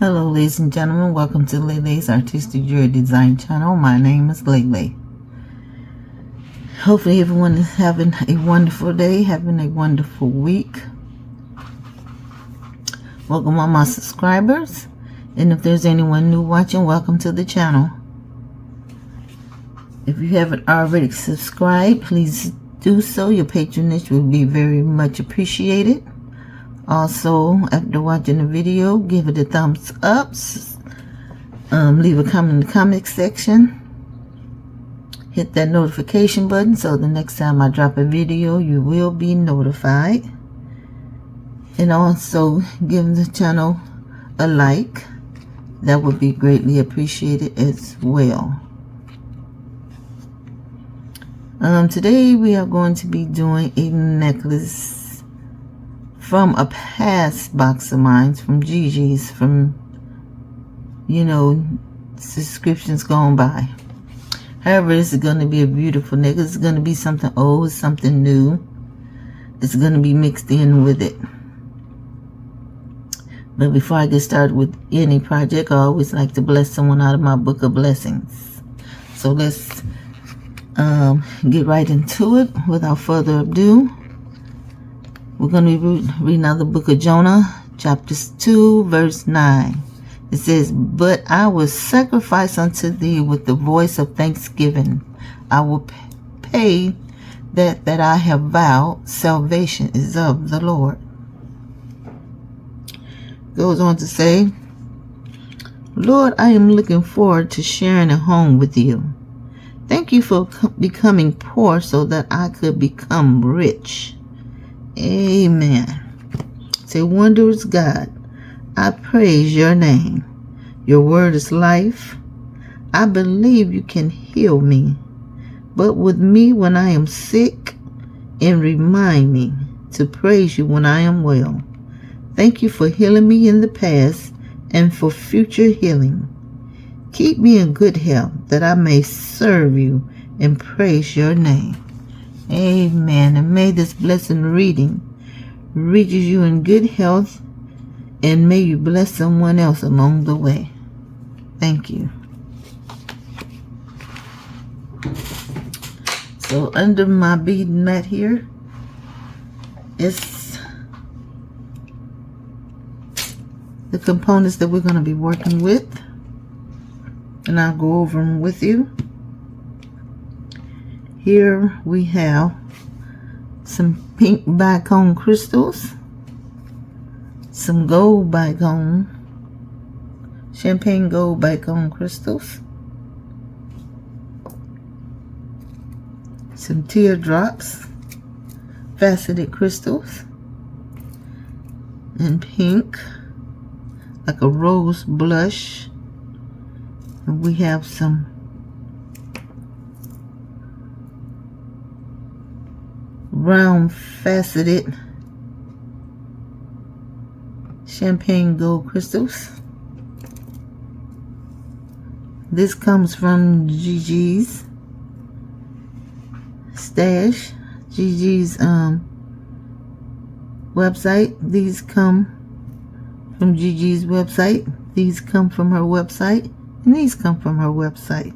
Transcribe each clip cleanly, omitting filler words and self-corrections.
Hello ladies and gentlemen, welcome to Lele's Artistic Jewelry Design channel. My name is Lele. Hopefully everyone is having a wonderful day, having a wonderful week. Welcome all my subscribers, and if there's anyone new watching, welcome to the channel. If you haven't already subscribed, please do so. Your patronage will be very much appreciated. Also, after watching the video, give it a thumbs up. Leave a comment in the comment section. Hit that notification button so the next time I drop a video, you will be notified. And also, give the channel a like. That would be greatly appreciated as well. Today, we are going to be doing a necklace from a past box of mine, from GG's, from, subscriptions gone by. However, this is going to be a beautiful necklace. It's going to be something old, something new. It's going to be mixed in with it. But before I get started with any project, I always like to bless someone out of my book of blessings. So let's get right into it without further ado. We're going to be reading out the book of Jonah, chapter 2, verse 9. It says, "But I will sacrifice unto thee with the voice of thanksgiving. I will pay that I have vowed. Salvation is of the Lord." Goes on to say, "Lord, I am looking forward to sharing a home with you. Thank you for becoming poor so that I could become rich." Amen. Say, "Wondrous God, I praise your name. Your word is life. I believe you can heal me, but with me when I am sick, and remind me to praise you when I am well. Thank you for healing me in the past and for future healing. Keep me in good health that I may serve you and praise your name." Amen. And may this blessing reading reaches you in good health, and may you bless someone else along the way. Thank you. So under my bead mat here is the components that we're going to be working with, and I'll go over them with you. Here we have some pink bicone crystals, some gold bicone, champagne gold bicone crystals, some teardrops, faceted crystals, and pink, like a rose blush. And we have some round faceted champagne gold crystals. This comes from GG's stash, GG's website. These come from GG's website. These come from her website, and these come from her website.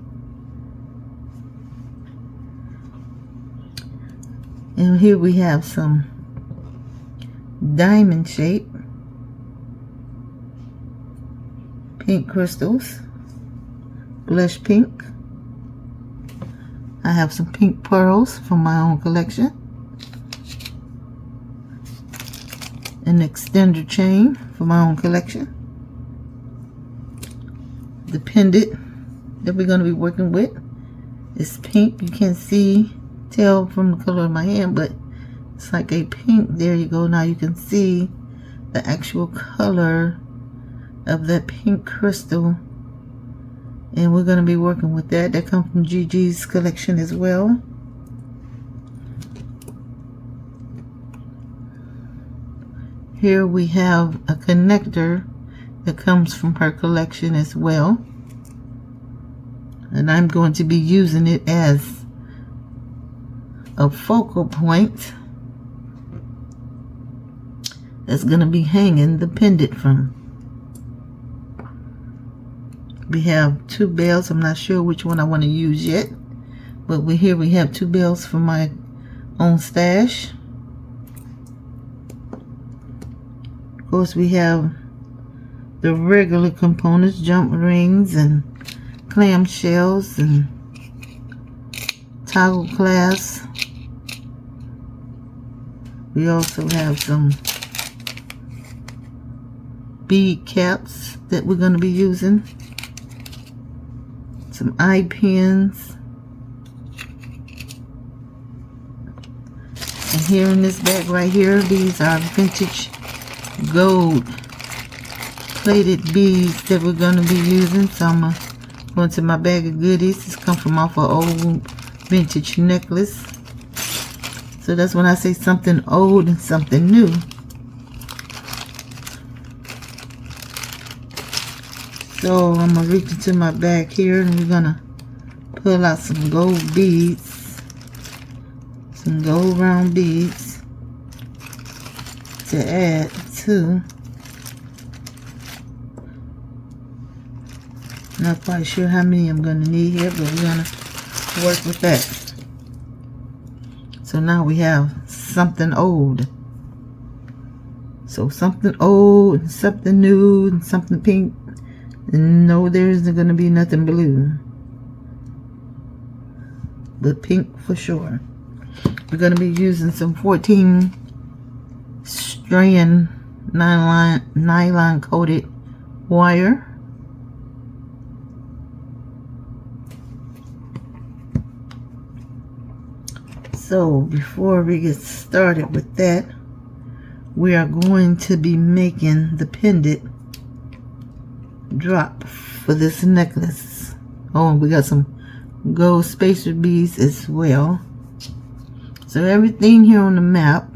And here we have some diamond shape pink crystals, blush pink. I have some pink pearls from my own collection, an extender chain from my own collection. The pendant that we're going to be working with is pink. You can't tell from the color of my hand, but it's like a pink. There you go. Now you can see the actual color of that pink crystal, and we're going to be working with that. That comes from GG's collection as well. Here we have a connector that comes from her collection as well, and I'm going to be using it as a focal point that's going to be hanging the pendant from. We have 2 bells. I'm not sure which one I want to use yet, but we have 2 bells for my own stash. Of course, we have the regular components, jump rings and clamshells and toggle clasps. We also have some bead caps that we're going to be using, some eye pins, and here in this bag right here, these are vintage gold plated beads that we're going to be using. So I'm going to go into my bag of goodies. This comes from off an old vintage necklace. So that's when I say something old and something new. So I'm going to reach into my bag here and we're going to pull out some gold beads. Some gold round beads to add to. Not quite sure how many I'm going to need here, but we're going to work with that. So now we have something old. So something old, and something new, and something pink. And no, there isn't going to be nothing blue. But pink for sure. We're going to be using some 14 strand nylon coated wire. So before we get started with that, we are going to be making the pendant drop for this necklace. Oh, and we got some gold spacer beads as well. So everything here on the map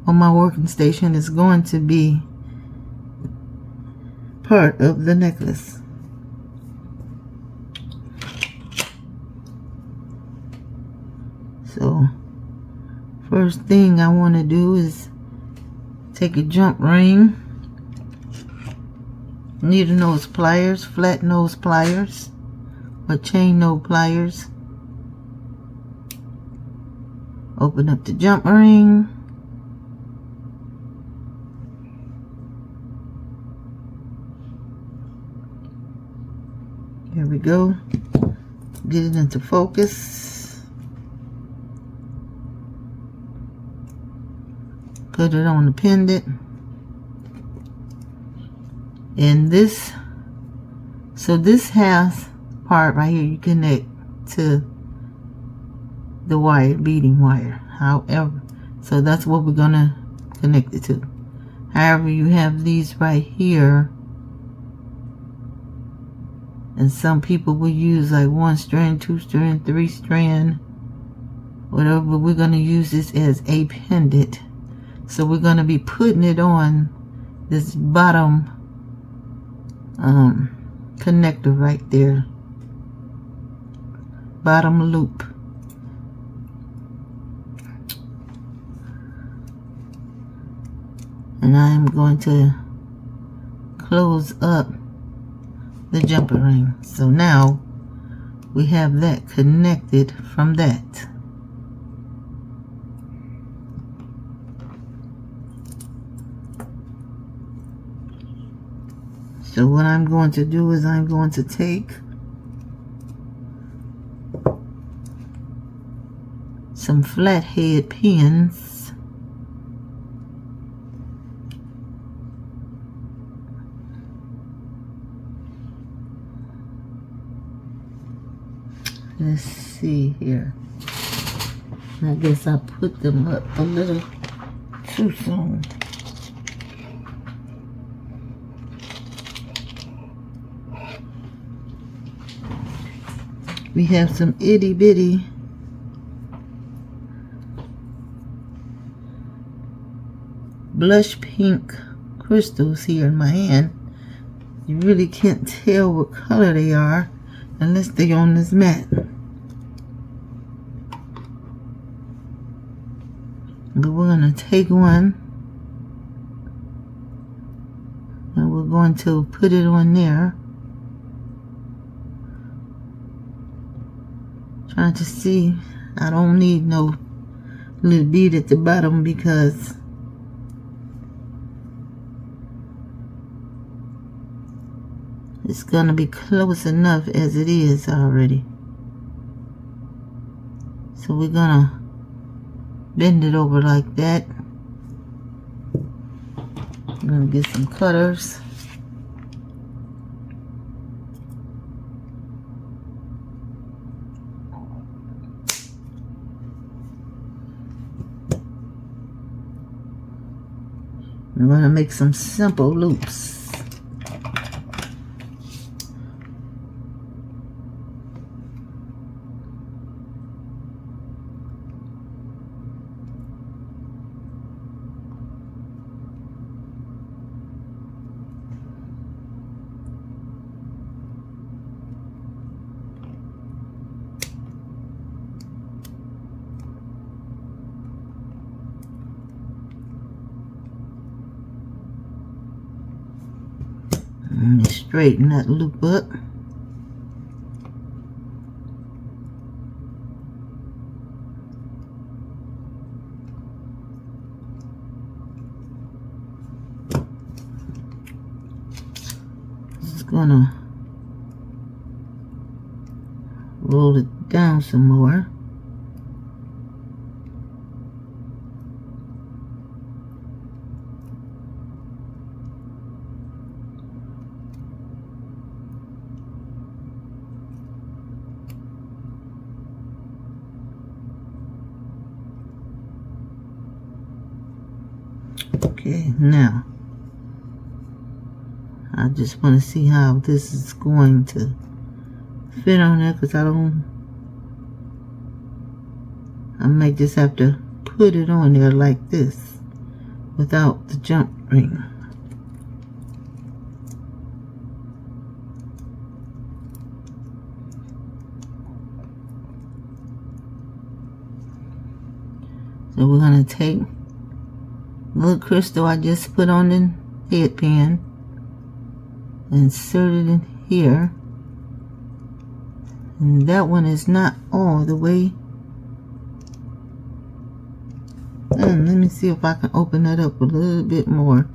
on my working station is going to be part of the necklace. So first thing I want to do is take a jump ring, needle nose pliers, flat nose pliers, or chain nose pliers. Open up the jump ring. Here we go. Get it into focus. Put it on the pendant. And this, so this half part right here, you connect to the wire, beading wire. However, so that's what we're gonna connect it to. However, you have these right here, and some people will use like 1 strand, 2 strand, 3 strand, whatever. But we're gonna use this as a pendant. So we're gonna be putting it on this bottom connector right there, bottom loop. And I'm going to close up the jumper ring. So now we have that connected from that. So what I'm going to do is I'm going to take some flathead pins. Let's see here. I guess I put them up a little too soon. We have some itty bitty blush pink crystals here in my hand. You really can't tell what color they are unless they're on this mat. But we're going to take one and we're going to put it on there. Trying to see, I don't need no little bead at the bottom because it's gonna be close enough as it is already. So we're gonna bend it over like that. I'm gonna get some cutters. I'm gonna make some simple loops. Let me straighten that loop up. Just gonna roll it down some more. Okay, now I just want to see how this is going to fit on there, because I might just have to put it on there like this without the jump ring. So we're going to take the little crystal I just put on the headband, insert it in here, and that one is not all the way. Let me see if I can open that up a little bit more.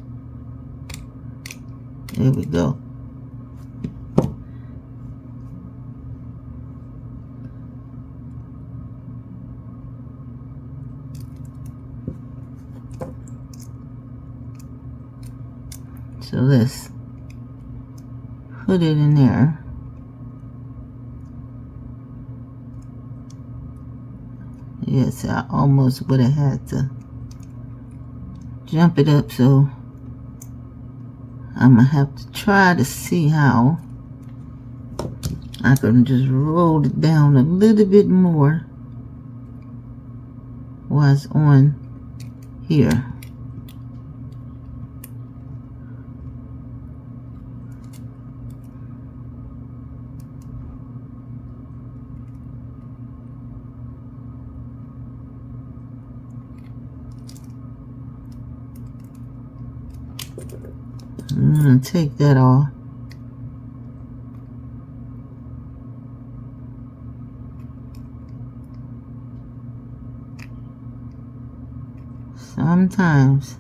There we go. So let's put it in there. Yes, I almost would have had to jump it up, so I'm gonna have to try to see how I can just roll it down a little bit more while it's on here. I'm going to take that off. Sometimes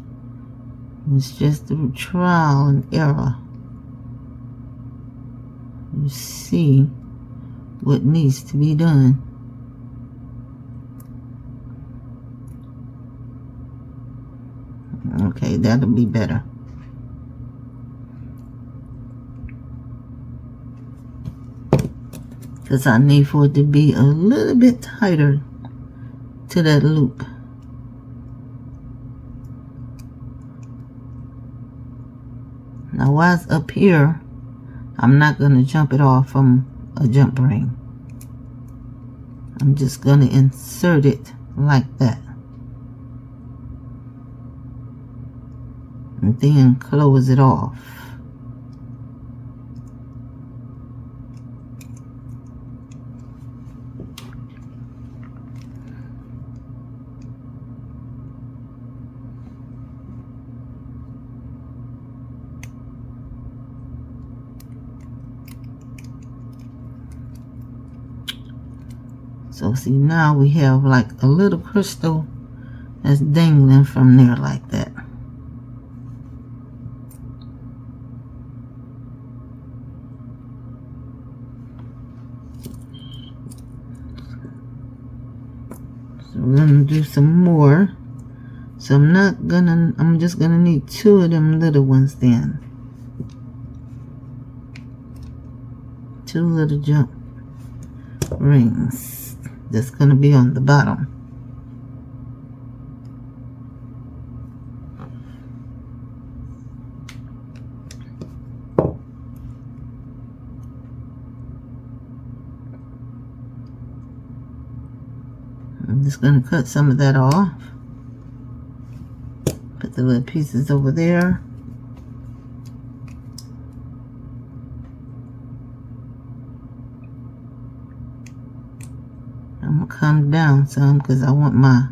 it's just through trial and error you see what needs to be done. Okay, that'll be better. Because I need for it to be a little bit tighter to that loop. Now while it's up here, I'm not going to jump it off from a jump ring. I'm just going to insert it like that. And then close it off. So see, now we have like a little crystal that's dangling from there like that. So we're gonna do some more. So I'm just gonna need 2 of them little ones then. 2 little jump rings that's gonna be on the bottom. I'm just gonna cut some of that off. Put the little pieces over there. I'm gonna come down some because I want my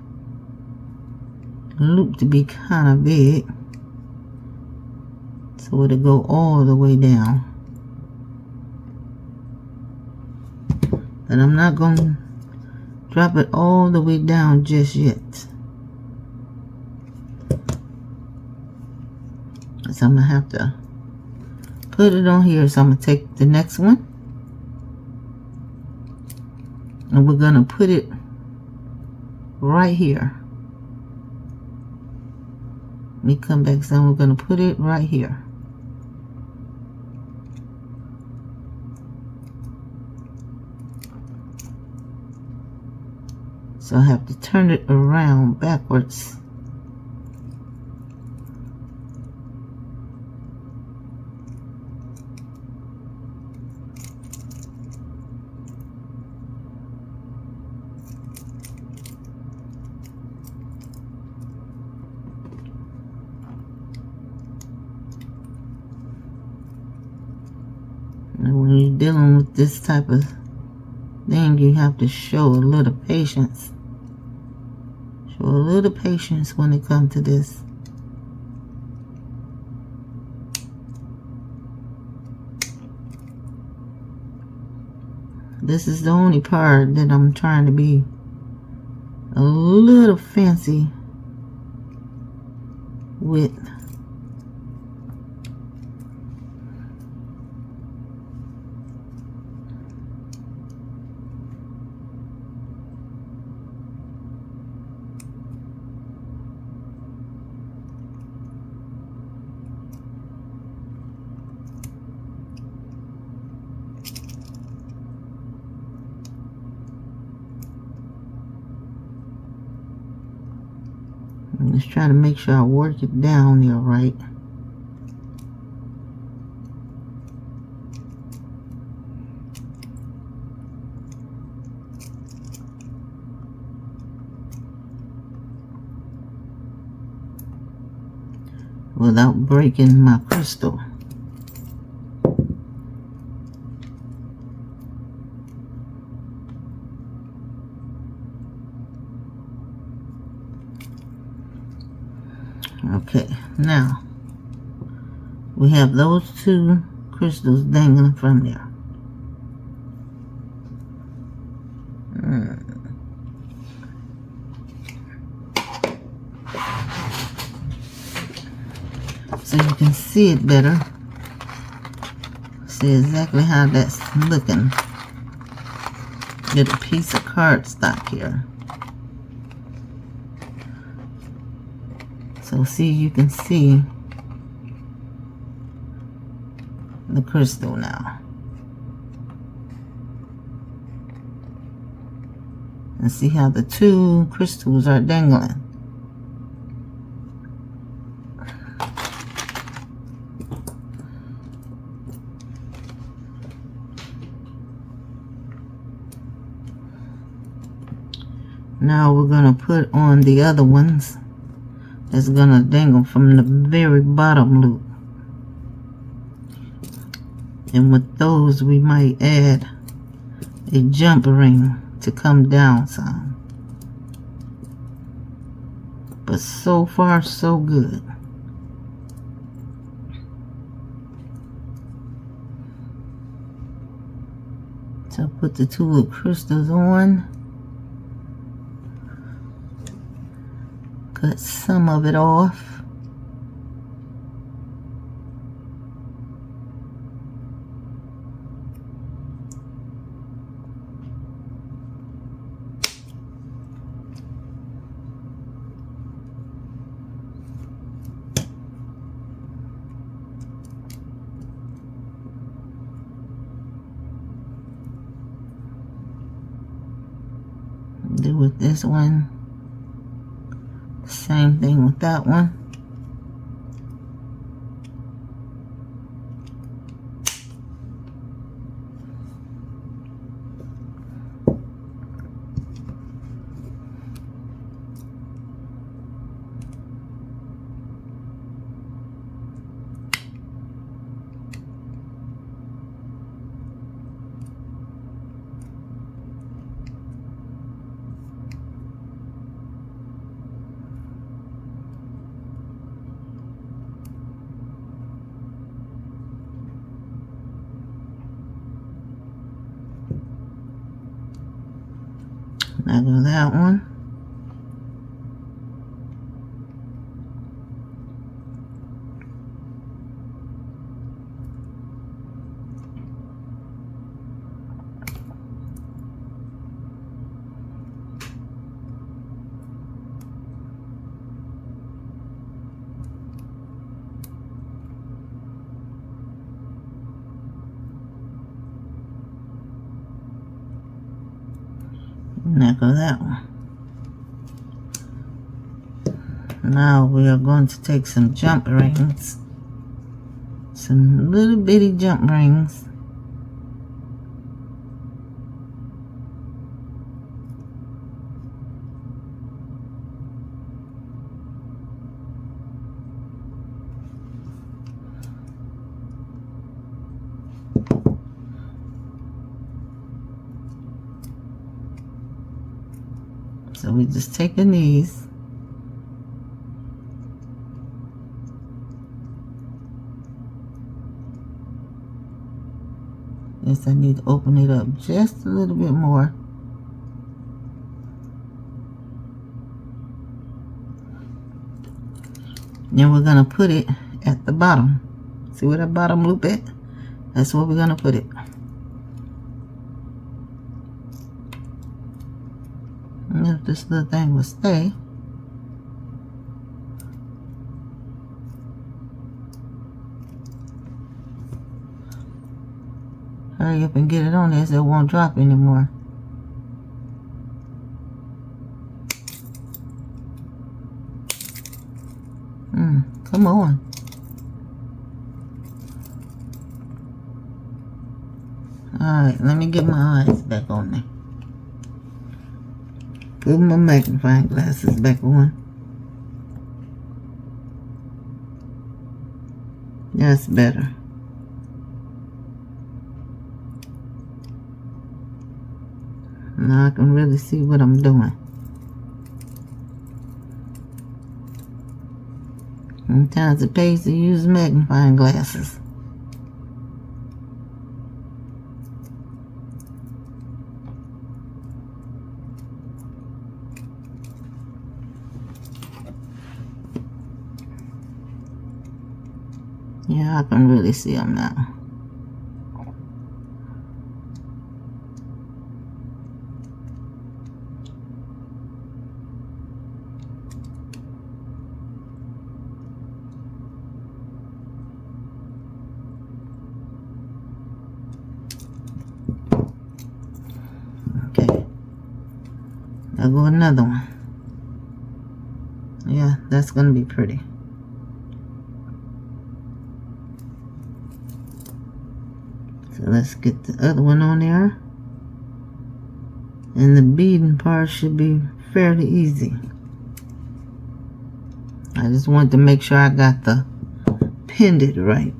loop to be kind of big, so it'll go all the way down. But I'm not gonna drop it all the way down just yet. So I'm gonna have to put it on here. So I'm gonna take the next one and we're gonna put it right here. Let me come back some. We're gonna put it right here. So I have to turn it around backwards. And when you're dealing with this type of thing, you have to show a little patience. Show a little patience when it comes to this. This is the only part that I'm trying to be a little fancy with. I'm just trying to make sure I work it down there right. Without breaking my crystal. Okay, now we have those 2 crystals dangling from there. So you can see it better. See exactly how that's looking. Get a piece of cardstock here. So see, you can see the crystal now. And see how the 2 crystals are dangling. Now we're going to put on the other ones. That's going to dangle from the very bottom loop. And with those we might add a jump ring to come down some. But so far so good. So put the 2 little crystals on. cut some of it off. Do with this one. Same thing with that one. I do that one. Now go that one. Now we are going to take some jump rings, some little bitty jump rings. So we just taking these. Yes, I need to open it up just a little bit more. Then we're gonna put it at the bottom. See where that bottom loop at? That's where we're gonna put it. And if this little thing will stay. Hurry up and get it on there so it won't drop anymore. Come on. Alright, let me get my eyes back on there. Put my magnifying glasses back on. That's better. Now I can really see what I'm doing. Sometimes it pays to use magnifying glasses. Yeah, I can really see them now. Okay. I'll go another one. Yeah, that's gonna be pretty. So let's get the other one on there. And the beading part should be fairly easy. I just wanted to make sure I got the pendant right.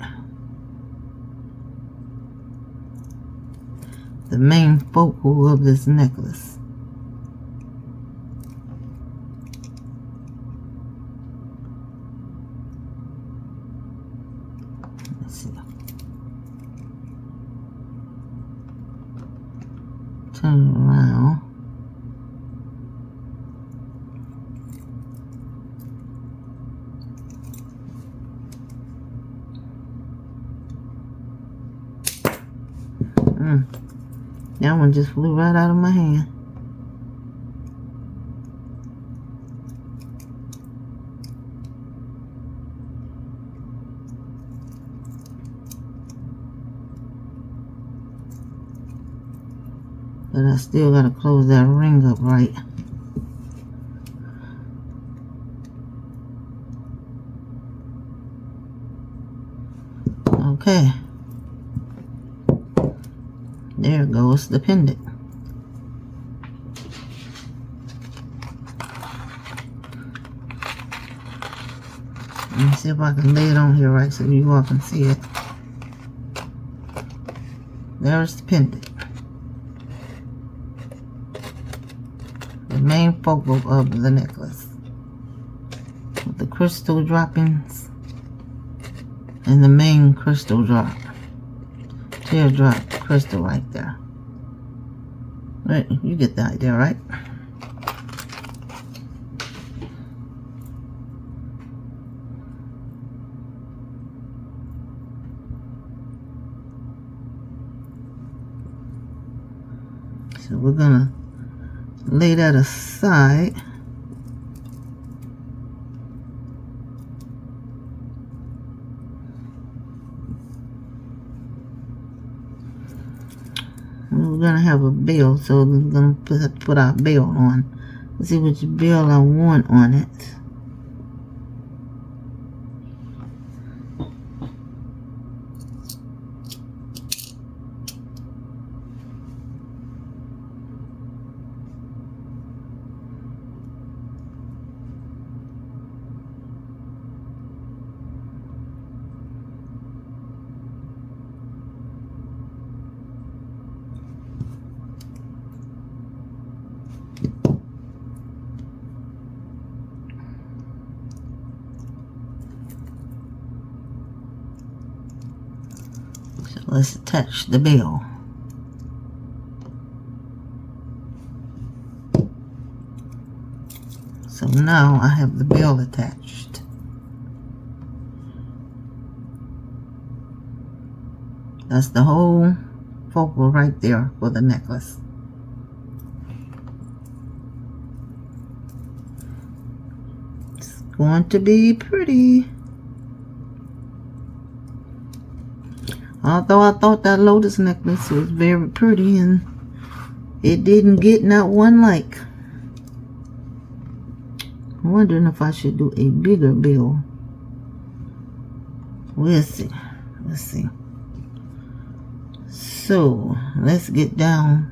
The main focal of this necklace. Let's see. Turn it around. That one just flew right out of my hand. But I still gotta close that ring up right. Okay. There goes the pendant. Let me see if I can lay it on here right so you all can see it. There's the pendant. The main focal of the necklace. With the crystal droppings and the main crystal drop. Teardrop crystal right there. Right, you get the idea, right? So we're gonna lay that aside. We're gonna have a bell, so we're gonna have to put our bell on. Let's see which bell I want on it. Let's attach the bell. So now I have the bell attached. That's the whole focal right there for the necklace. It's going to be pretty. Although I thought that lotus necklace was very pretty, and it didn't get not one like. I'm wondering if I should do a bigger bell. We'll see. Let's see. So let's get down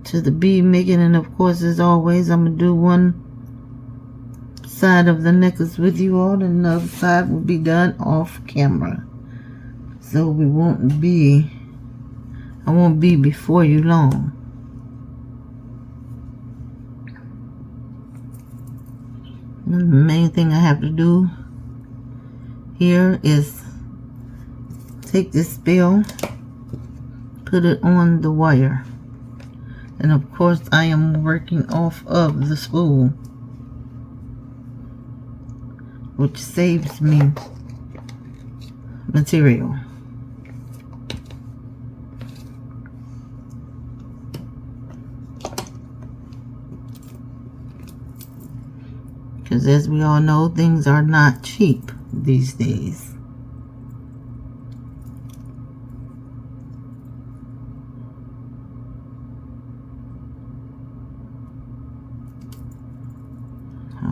to the bead making, and of course, as always, I'm gonna do one side of the necklace with you all, and the other side will be done off camera. So I won't be before you long. And the main thing I have to do here is take this bell, put it on the wire. And of course I am working off of the spool, which saves me material. Because as we all know, things are not cheap these days.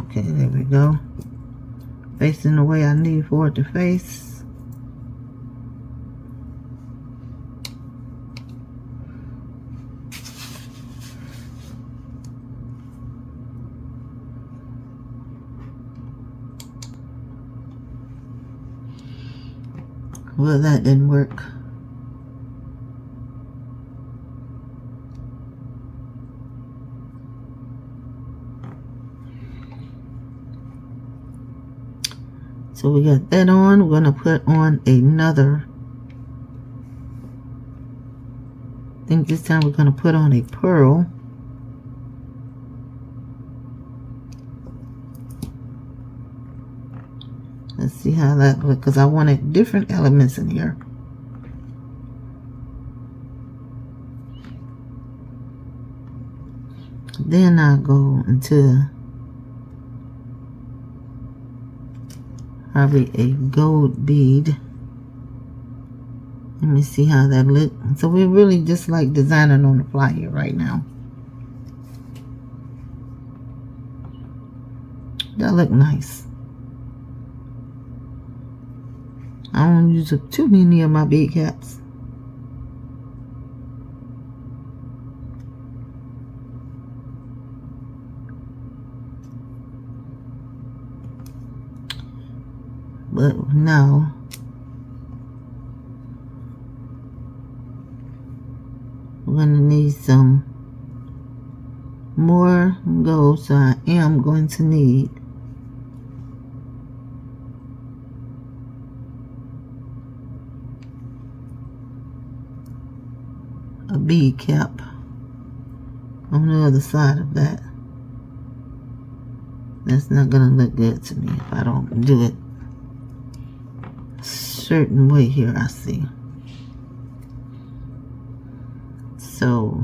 Okay, there we go. Facing the way I need for it to face. Well, that didn't work. So we got that on. We're going to put on another. I think this time we're going to put on a pearl. Let's see how that looks, because I wanted different elements in here. Then I'll go into probably a gold bead. Let me see how that look. So we're really just like designing on the fly here right now. That look nice. I don't use too many of my bead caps. But now we're gonna need some more gold, so I am going to need a bead cap on the other side of that. That's not gonna look good to me if I don't do it a certain way here, I see. So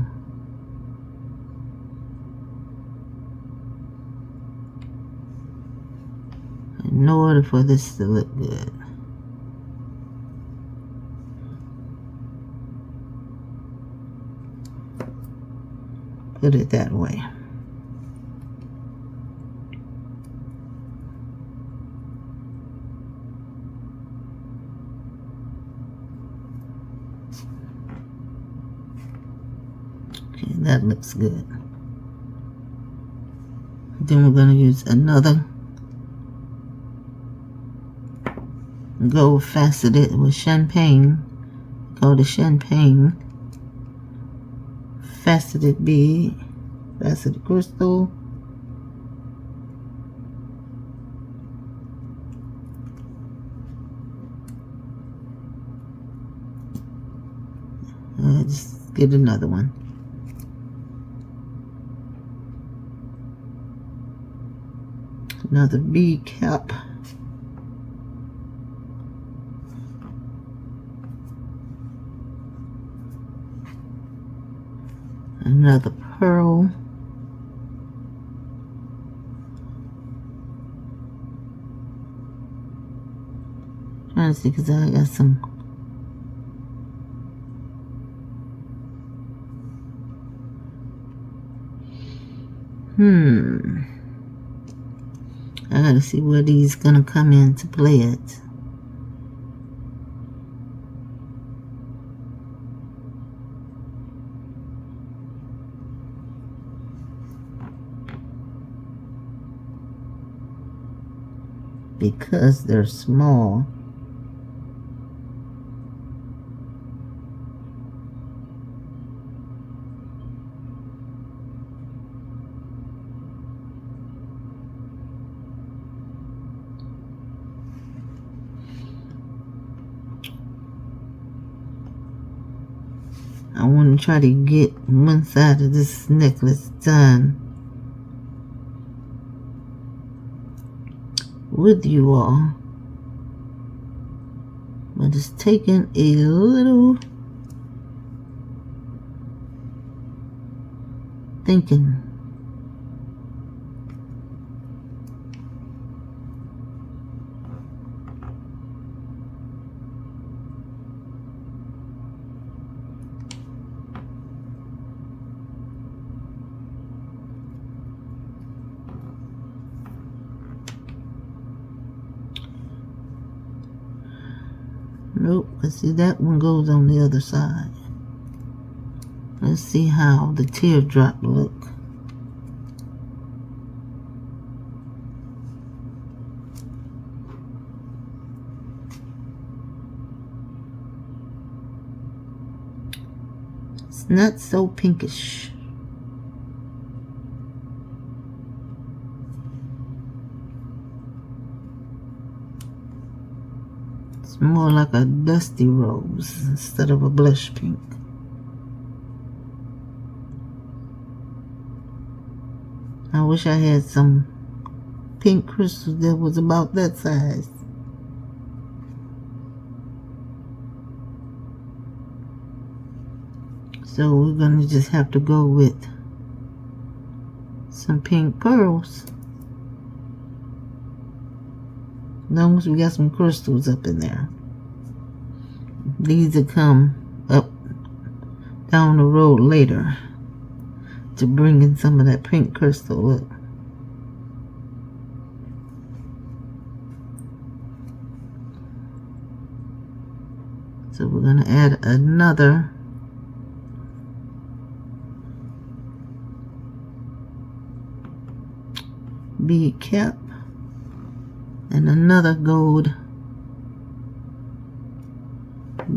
in order for this to look good, put it that way. Okay, that looks good. Then we're going to use another gold faceted with champagne. Go to champagne faceted bead, faceted crystal. Just get another one. Another bead cap. Another pearl. Trying to see because I got some I gotta see where these gonna come in to play it. Because they're small. I want to try to get one side of this necklace done with you all, but it's taking a little thinking. Nope, let's see, that one goes on the other side. Let's see how the teardrop look. It's not so pinkish. It's more like a dusty rose instead of a blush pink. I wish I had some pink crystals that was about that size. So we're gonna just have to go with some pink pearls. As long as we got some crystals up in there. These will come up down the road later to bring in some of that pink crystal. Look. So we're going to add another bead cap and another gold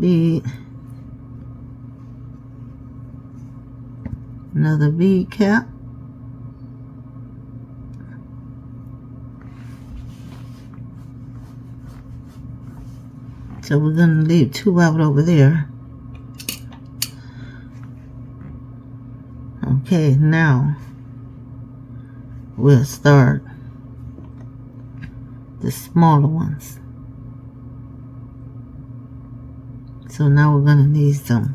bead, another bead cap, so we're going to leave 2 out over there. Okay, now we'll start the smaller ones. So now we're going to need some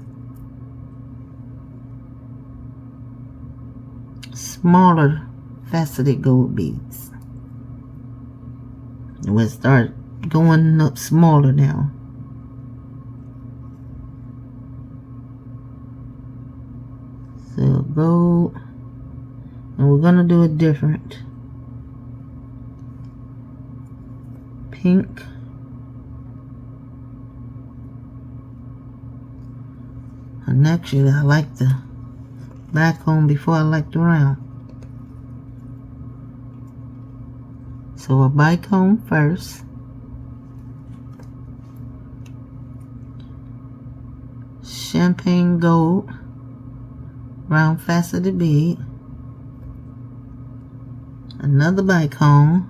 smaller faceted gold beads. And we'll start going up smaller now. So gold, and we're going to do it different. Pink, and actually I like the back home before I like the round. So a bicone first, champagne gold, round faceted bead, another bicone,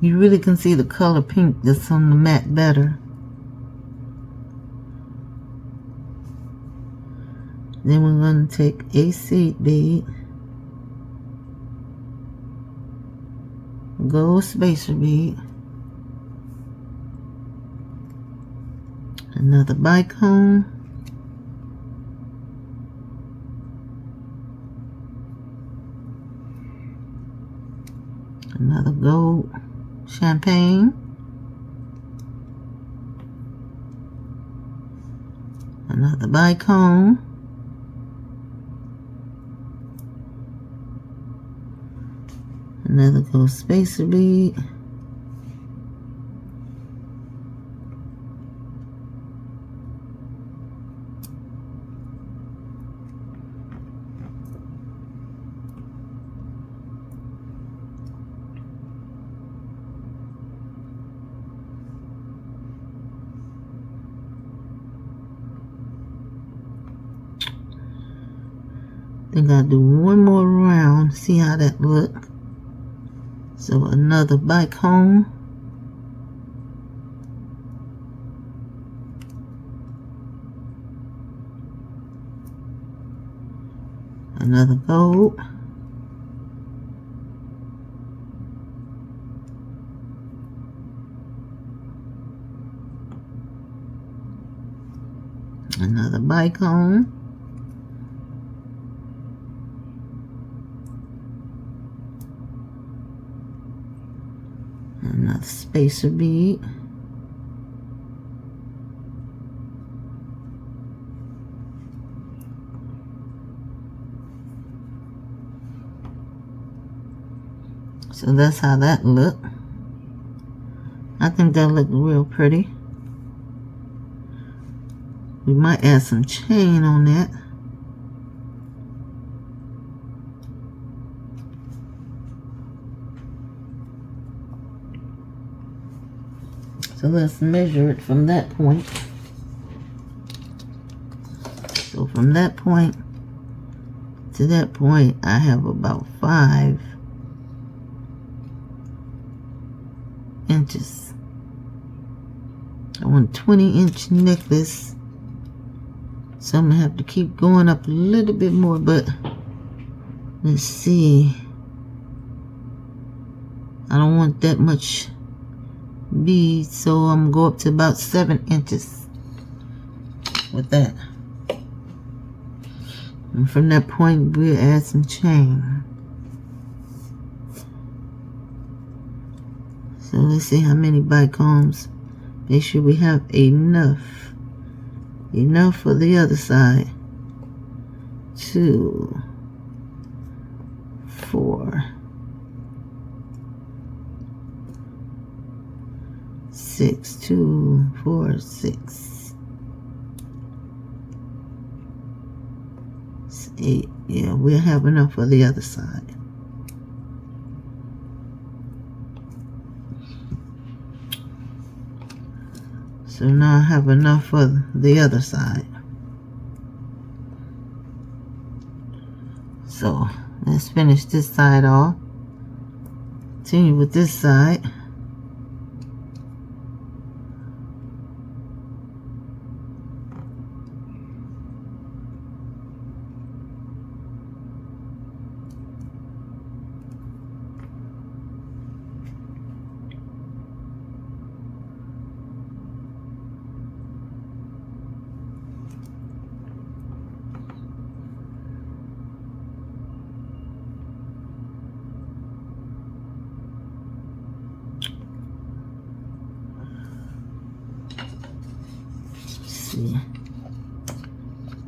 you really can see the color pink that's on the mat better. Then we're going to take a seed bead, gold spacer bead, another bicone, another gold champagne, another bicone, another gold spacer bead, I think I'll do one more round, see how that look. So another bicone, another gold, another bicone, another spacer bead, so that's how that look. I think that looked real pretty. We might add some chain on that. So let's measure it from that point. So from that point to that point, I have about 5 inches. I want a 20-inch necklace, so I'm gonna have to keep going up a little bit more, but let's see. I don't want that much beads, so I'm gonna go up to about 7 inches with that. And from that point, we'll add some chain. So let's see how many bicombs. Make sure we have enough. Enough for the other side. 2, 4, 6, 2, 4, 6, 8. Yeah, we'll have enough for the other side. So now I have enough for the other side. So let's finish this side off. Continue with this side.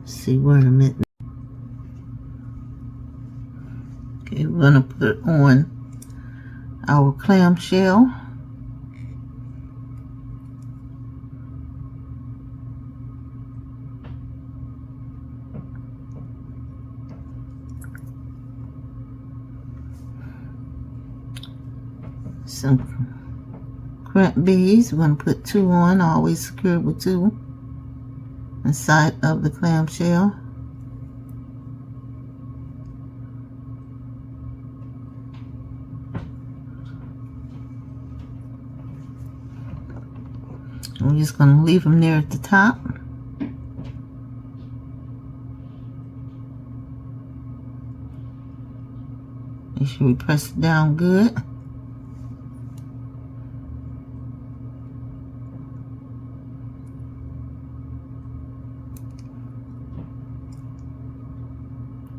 See where I'm at. Okay, we're gonna put on our clamshell. Some crimp beads. We're gonna put 2 on, always secured with 2 inside of the clamshell. We're just going to leave them there at the top. Make sure we press it down good.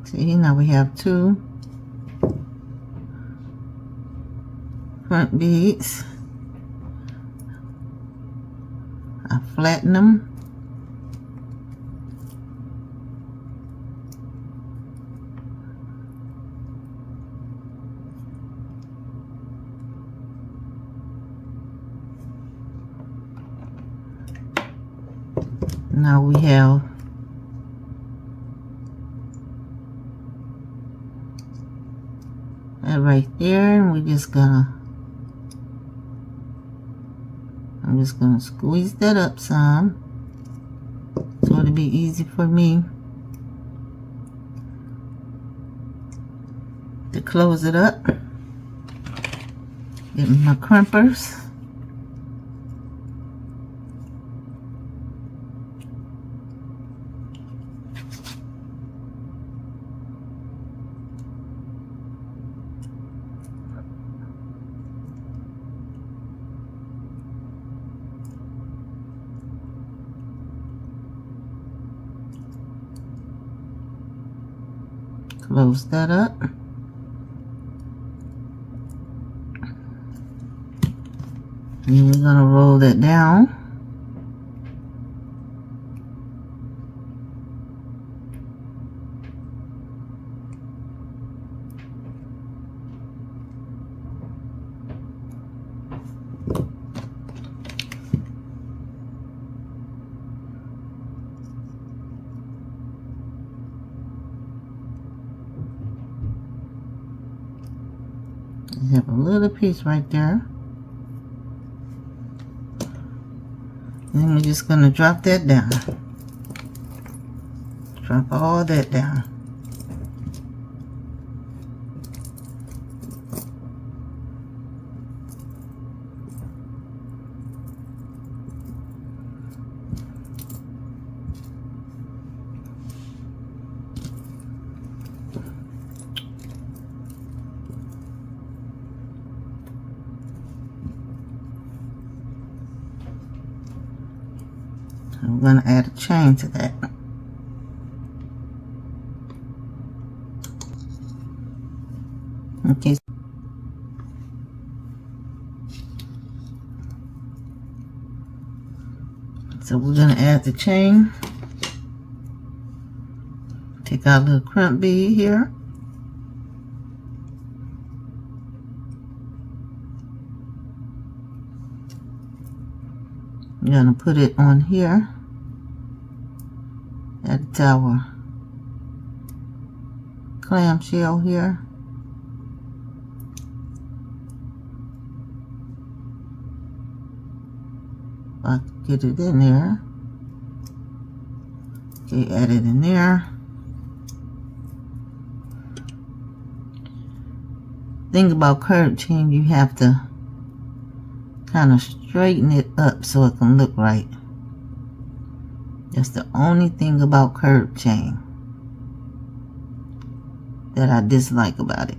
See, now we have 2 front beads. I flatten them. Now we have that right there, and we're just gonna I'm just going to squeeze that up some so it'll be easy for me to close it up. Get my crimpers. Close that up. And we're going to roll that down. You have a little piece right there. And we're just going to drop that down. Drop all that down. I'm going to add a chain to that. Okay. So we're gonna add the chain. Take our little crimp bead here. We're gonna put it on here at our clamshell here. I get it in there. Okay, add it in there. Thing about curved chain, you have to kind of straighten it up so it can look right. That's the only thing about curved chain that I dislike about it.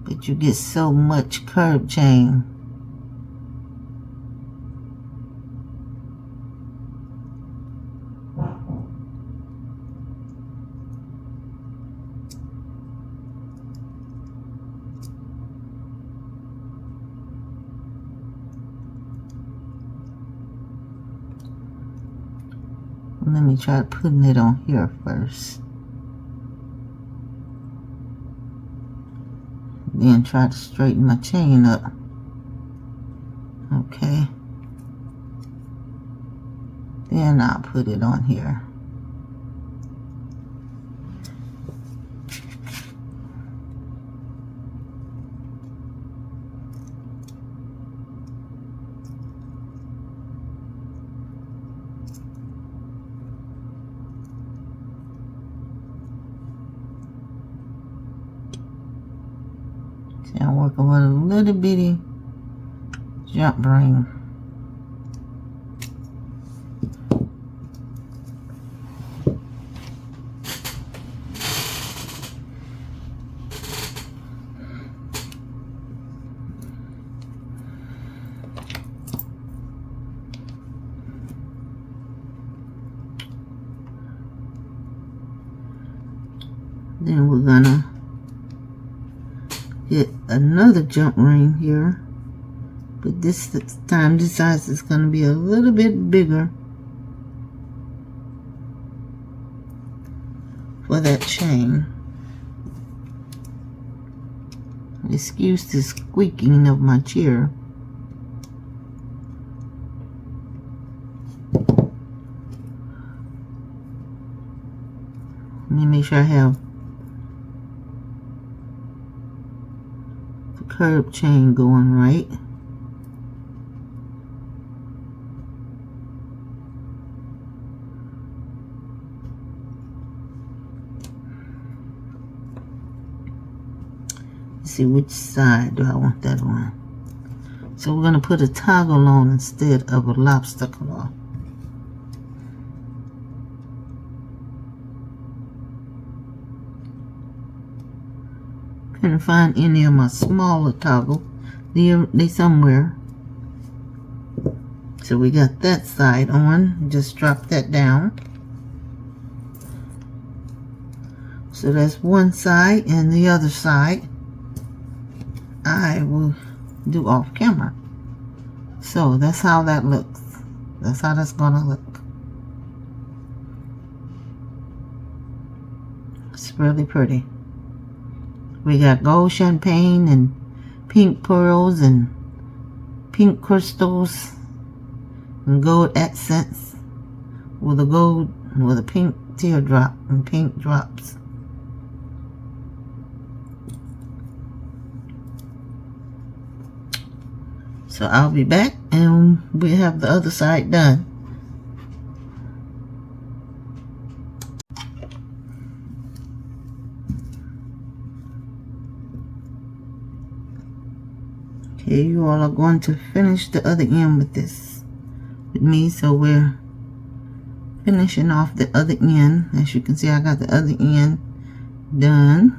But you get so much curved chain. Let me try putting it on here first. Then try to straighten my chain up. Okay. Then I'll put it on here. See, I'm working with a little bitty jump ring. Then we're gonna get another jump ring here, but this time this size is gonna be a little bit bigger for that chain. Excuse the squeaking of my chair. Let me make sure I have the curved chain going right. Let's see, which side do I want that on? So we're going to put a toggle on instead of a lobster claw. Couldn't find any of my smaller toggle. They somewhere. So we got that side on. Just drop that down. So that's one side, and the other side I will do off camera. So that's how that looks. That's how that's gonna look. It's really pretty. We got gold champagne and pink pearls and pink crystals and gold accents with a pink teardrop and pink drops. So I'll be back and we have the other side done. Okay, you all are going to finish the other end with this with me. So we're finishing off the other end. As you can see, I got the other end done.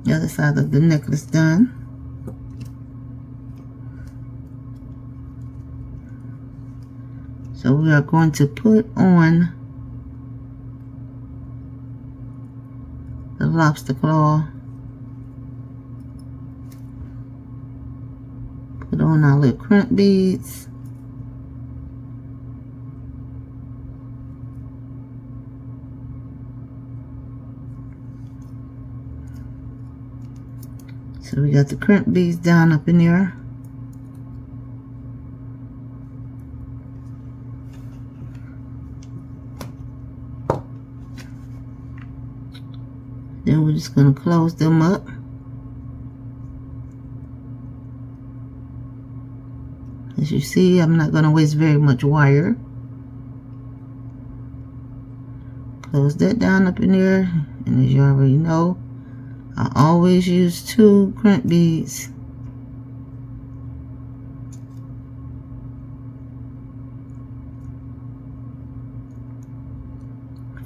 The other side of the necklace done. So we are going to put on the lobster claw on our little crimp beads. So we got the crimp beads down up in there. Then we're just going to close them up. As you see, I'm not going to waste very much wire. Close that down up in there. And as you already know, I always use 2 crimp beads.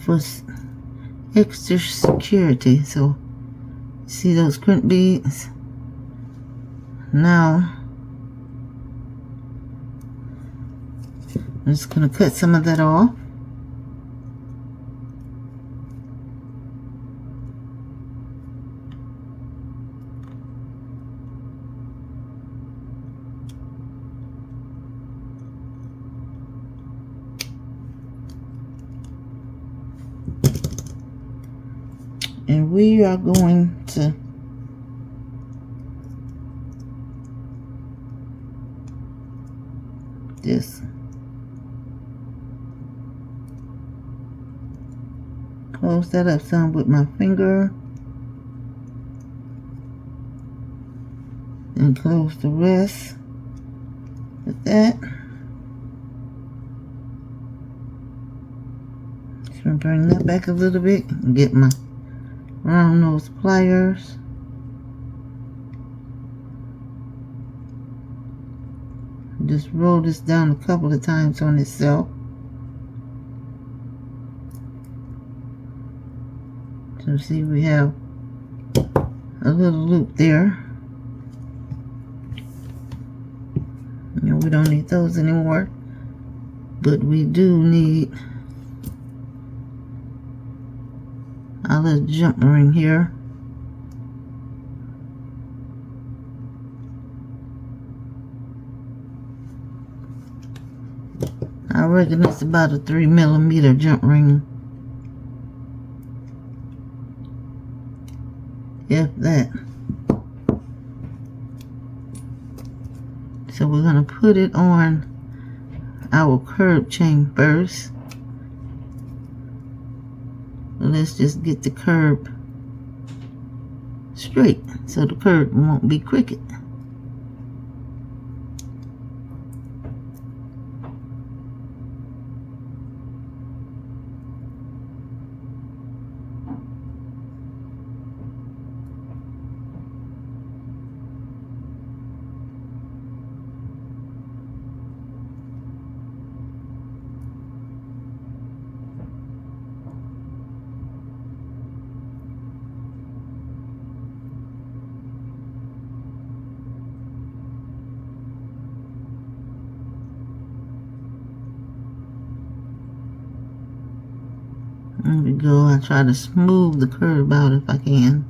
For extra security. So, see those crimp beads? Now, I'm just going to cut some of that off. And we are going to just close that up some with my finger and close the rest with that. Just gonna bring that back a little bit and get my round nose pliers. Just roll this down a couple of times on itself. So see, we have a little loop there. You know, we don't need those anymore, but we do need our little jump ring here. I reckon it's about a 3mm jump ring, if that. So we're going to put it on our curb chain first. Let's just get the curb straight so the curb won't be crooked. There we go. I try to smooth the curve out if I can.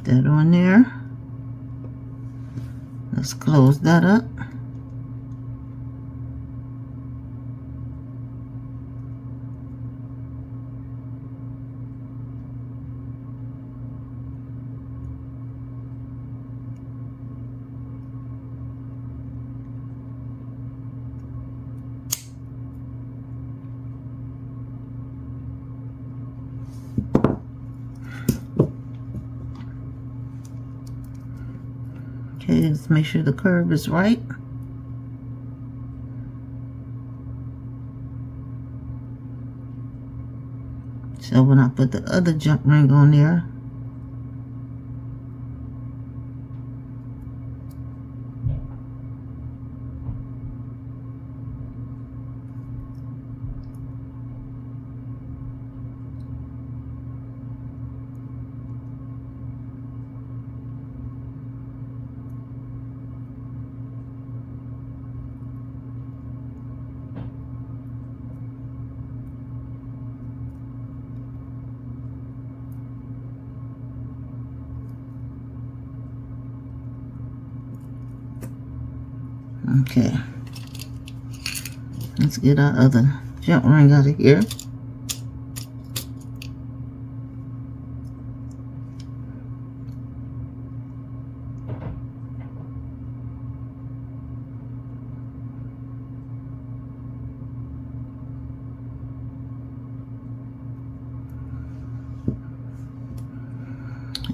That on there. Let's close that up. Okay, let's make sure the curve is right. So when I put the other jump ring on there, Okay. Let's get our other jump ring out of here.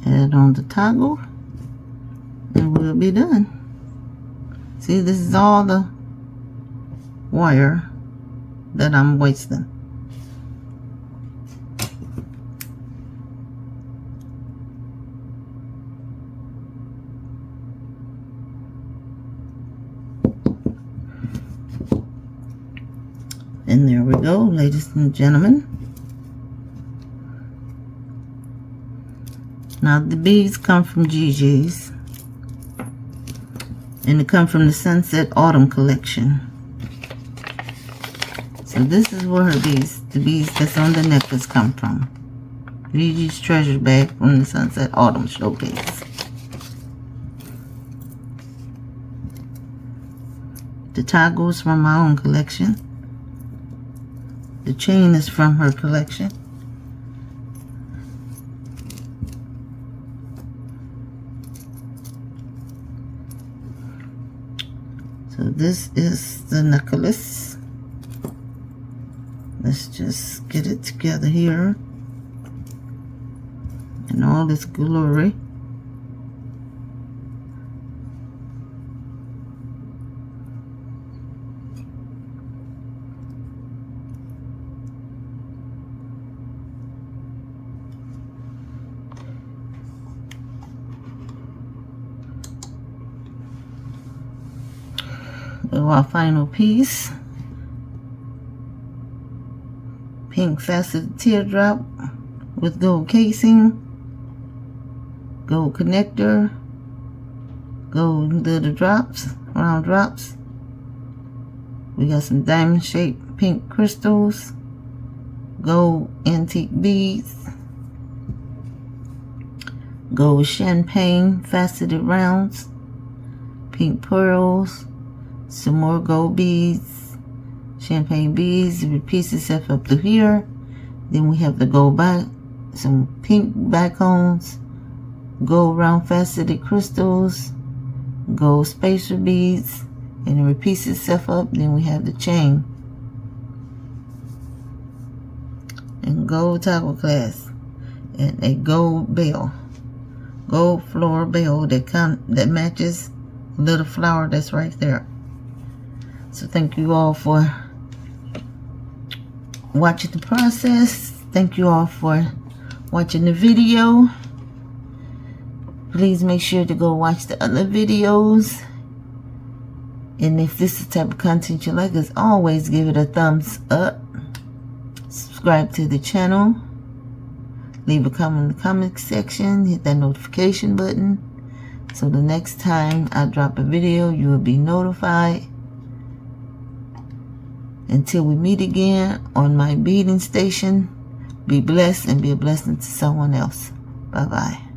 Add on the toggle and we'll be done. See, this is all the wire that I'm wasting. And there we go, ladies and gentlemen. Now the beads come from GG's, and they come from the Sunset Autumn collection. So this is where her beads, the beads that's on the necklace, come from. GG's treasure bag from the Sunset Autumn showcase. The toggles from my own collection. The chain is from her collection. So this is the necklace. Let's just get it together here in all this glory. Our final piece, pink faceted teardrop with gold casing, gold connector, gold little drops, round drops. We got some diamond shaped pink crystals, gold antique beads, gold champagne faceted rounds, pink pearls, some more gold beads, champagne beads. It repeats itself up to here. Then we have the gold back, some pink back cones, gold round faceted crystals, gold spacer beads, and it repeats itself up. Then we have the chain and gold toggle clasp and a gold bell, gold floral bell that matches the little flower that's right there. So thank you all for watching the process. Thank you all for watching the video. Please make sure to go watch the other videos. And if this is the type of content you like, as always, give it a thumbs up. Subscribe to the channel. Leave a comment in the comment section. Hit that notification button. So the next time I drop a video, you will be notified. Until we meet again on my beading station, be blessed and be a blessing to someone else. Bye-bye.